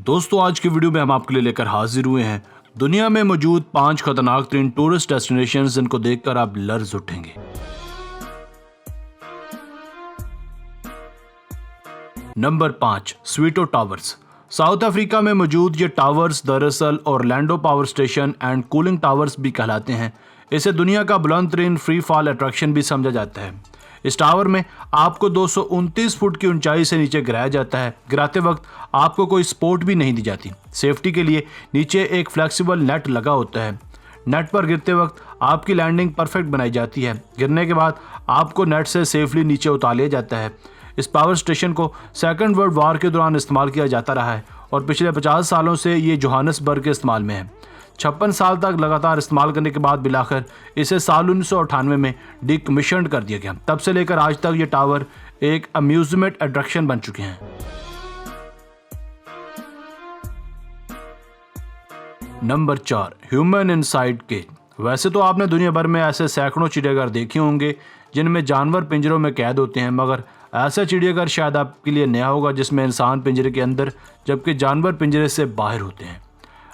दोस्तों आज की वीडियो में हम आपके लिए लेकर हाजिर हुए हैं दुनिया में मौजूद 5 खतरनाक तरीन टूरिस्ट डेस्टिनेशंस जिनको देखकर आप लर्ज उठेंगे। Number 5, Soweto towers. South Africa में मौजूद ये टावर्स दरअसल Orlando power station and cooling towers भी कहलाते हैं। इसे दुनिया का बुलंद तरीन फ्री फॉल अट्रैक्शन भी समझा जाता है। इस टावर में आपको 229 फुट की ऊंचाई से नीचे गिराया जाता है। गिराते वक्त आपको कोई सपोर्ट भी नहीं दी जाती। सेफ्टी के लिए नीचे एक फ्लेक्सिबल नेट लगा होता है। नेट पर गिरते वक्त आपकी लैंडिंग परफेक्ट बनाई जाती है। गिरने के बाद आपको नेट से सेफली नीचे उतार लिया जाता है। इस पावर स्टेशन को सेकेंड वर्ल्ड वॉर के दौरान इस्तेमाल किया जाता रहा है और पिछले 50 सालों से ये जोहानिसबर्ग के इस्तेमाल में है। 56 साल तक लगातार इस्तेमाल करने के बाद मिलाकर इसे साल 1998 में डिकमिशन्ड कर दिया गया। तब से लेकर आज तक ये टावर एक अम्यूजमेंट अट्रैक्शन बन चुके हैं। Number 4, human inside cage. वैसे तो आपने दुनिया भर में ऐसे सैकड़ों चिड़ियाघर देखे होंगे जिनमें जानवर पिंजरों में कैद होते हैं, मगर ऐसा चिड़ियाघर शायद आपके लिए नया होगा जिसमें इंसान पिंजरे के अंदर जबकि जानवर पिंजरे से बाहर होते हैं।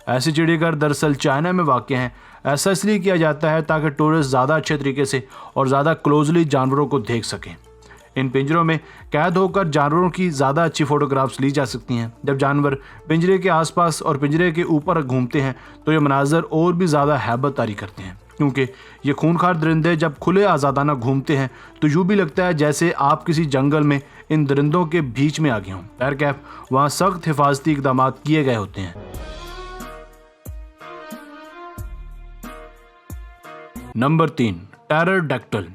ऐसे चिड़ियाघर दरअसल चाइना में वाक़ हैं। ऐसा इसलिए किया जाता है ताकि टूरिस्ट ज़्यादा अच्छे तरीके से और ज़्यादा क्लोजली जानवरों को देख सकें। इन पिंजरों में कैद होकर जानवरों की ज़्यादा अच्छी फ़ोटोग्राफ्स ली जा सकती हैं। जब जानवर पिंजरे के आसपास और पिंजरे के ऊपर घूमते हैं तो ये मनाजर और भी ज़्यादा हैबत तारी करते हैं, क्योंकि ये खूनखार दरिंदे जब खुले आज़ादाना घूमते हैं तो यूँ भी लगता है जैसे आप किसी जंगल में इन दरिंदों के बीच में आ गए हों। खैर वहाँ सख्त हिफाजती इक़दाम किए गए होते हैं। नंबर 3, टेररडेक्टल।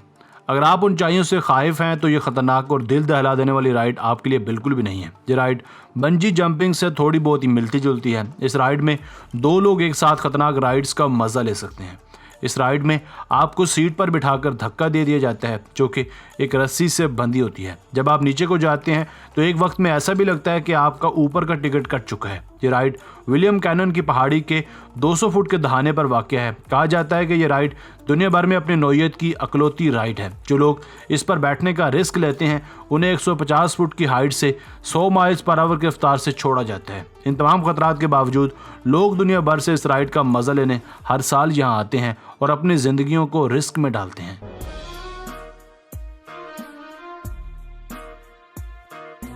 अगर आप ऊंचाइयों से खाइफ हैं तो ये खतरनाक और दिल दहला देने वाली राइड आपके लिए बिल्कुल भी नहीं है। ये राइड बंजी जंपिंग से थोड़ी बहुत ही मिलती जुलती है। इस राइड में 2 लोग एक साथ खतरनाक राइड्स का मज़ा ले सकते हैं। इस राइड में आपको सीट पर बिठाकर धक्का दे दिया जाता है जो कि एक रस्सी से बंधी होती है। जब आप नीचे को जाते हैं तो एक वक्त में ऐसा भी लगता है कि आपका ऊपर का टिकट कट चुका है। ये राइड विलियम कैनन की पहाड़ी के 200 फुट के दहाने पर वाक़ है। कहा जाता है कि ये राइड दुनिया भर में अपनी नौइयत की अकलौती राइड है। जो लोग इस पर बैठने का रिस्क लेते हैं उन्हें 150 फुट की हाइट से 100 माइल्स पर आवर की रफ्तार से छोड़ा जाता है। इन तमाम खतरात के बावजूद लोग दुनिया भर से इस राइड का मज़ा लेने हर साल यहाँ आते हैं और अपनी ज़िंदगियों को रिस्क में डालते हैं।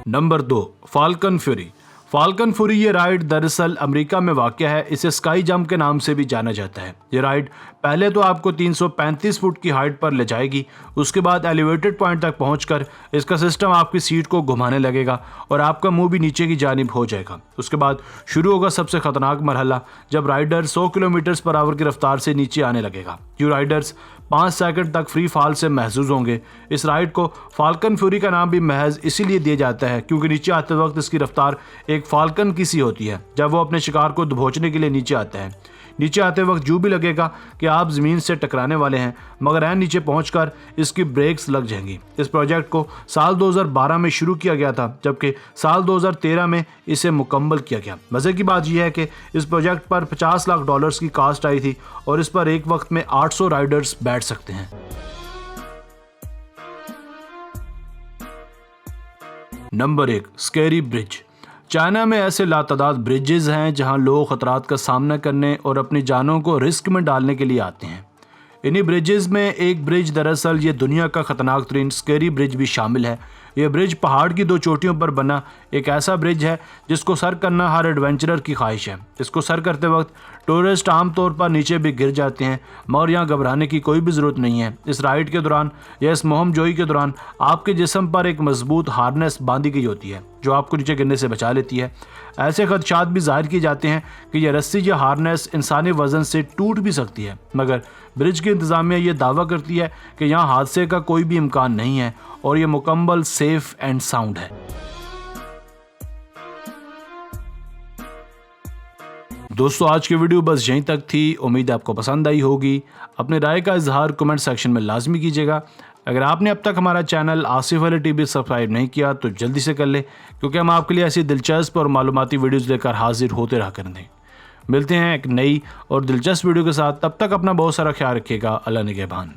Number 2, falcon fury. Falcon fury ये राइड दरअसल अमेरिका में वाक़ है। इसे स्काई जंप के नाम से भी जाना जाता है। ये राइड पहले तो आपको 335 फुट की हाइट पर ले जाएगी। उसके बाद एलिवेटेड पॉइंट तक पहुंचकर इसका सिस्टम आपकी सीट को घुमाने लगेगा और आपका मुंह भी नीचे की जानिब हो जाएगा। उसके बाद शुरू होगा सबसे ख़तरनाक मरहला, जब राइडर 100 किलोमीटर पर आवर की रफ्तार से नीचे आने लगेगा। ये राइडर्स 5 सेकंड तक फ्री फॉल से महसूस होंगे। इस राइड को फाल्कन फ्यूरी का नाम भी महज इसीलिए दिया जाता है क्योंकि नीचे आते वक्त इसकी रफ्तार एक फाल्कन की सी होती है जब वो अपने शिकार को दबोचने के लिए नीचे आता है। नीचे आते वक्त यूँ भी लगेगा कि आप ज़मीन से टकराने वाले हैं, मगर ऐन नीचे पहुंचकर इसकी ब्रेक्स लग जाएंगी। इस प्रोजेक्ट को साल 2012 में शुरू किया गया था, जबकि साल 2013 में इसे मुकम्मल किया गया। मज़े की बात यह है कि इस प्रोजेक्ट पर $50 लाख की कास्ट आई थी और इस पर एक वक्त में 800 राइडर्स बैठ सकते हैं। Number 1, scary bridge. चाइना में ऐसे लातादाद ब्रिजेस हैं जहां लोग खतरात का सामना करने और अपनी जानों को रिस्क में डालने के लिए आते हैं। इन्हीं ब्रिजेस में एक ब्रिज दरअसल ये दुनिया का खतरनाक तरीन स्कैरी ब्रिज भी शामिल है। यह ब्रिज पहाड़ की 2 चोटियों पर बना एक ऐसा ब्रिज है जिसको सर करना हर एडवेंचरर की ख्वाहिश है। इसको सर करते वक्त टूरिस्ट आमतौर पर नीचे भी गिर जाते हैं, मगर यहाँ घबराने की कोई भी ज़रूरत नहीं है। इस राइड के दौरान या इस मुहिम जोई के दौरान आपके जिस्म पर एक मजबूत हार्नेस बांधी गई होती है जो आपको नीचे गिरने से बचा लेती है। ऐसे खदशात भी जाहिर किए जाते हैं कि यह रस्सी या हार्नेस इंसानी वजन से टूट भी सकती है, मगर ब्रिज की इंतज़ामिया ये दावा करती है कि यहाँ हादसे का कोई भी इम्कान नहीं है और ये मुकम्मल सेफ एंड साउंड है। दोस्तों आज की वीडियो बस यहीं तक थी। उम्मीद है आपको पसंद आई होगी। अपने राय का इजहार कमेंट सेक्शन में लाजमी कीजिएगा। अगर आपने अब तक हमारा channel Asif Ali TV subscribe नहीं किया तो जल्दी से कर लें, क्योंकि हम आपके लिए ऐसी दिलचस्प और मालूमाती वीडियोज़ लेकर हाजिर होते रहा करेंगे। मिलते हैं एक नई और दिलचस्प वीडियो के साथ। तब तक अपना बहुत सारा ख्याल रखिएगा। अल्लाह निगहबान।